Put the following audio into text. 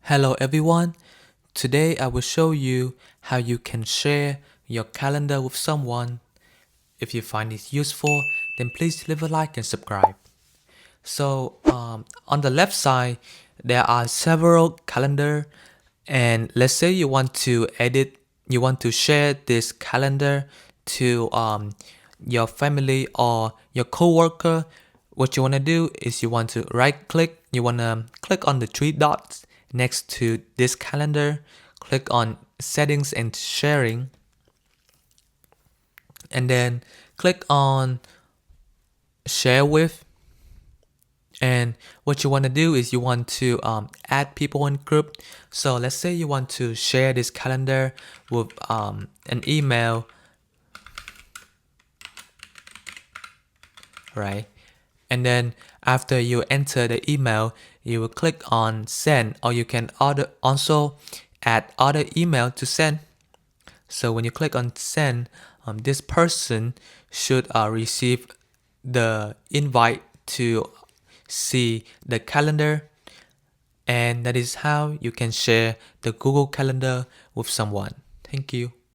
Hello everyone. Today I will show you how you can share your calendar with someone. If you find it useful, then please leave a like and subscribe. So on the left side, there are several calendar, and let's say you want to share this calendar to your family or your coworker. What you want to do is you want to you want to click on the three dots next to this calendar, click on settings and sharing, and then click on share with. And what you want to do is you want to add people in group. So let's say you want to share this calendar with an email, right? And then after you enter the email, you will click on send, or you can also add other email to send. So when you click on send, this person should receive the invite to see the calendar, and that is how you can share the Google Calendar with someone. Thank you.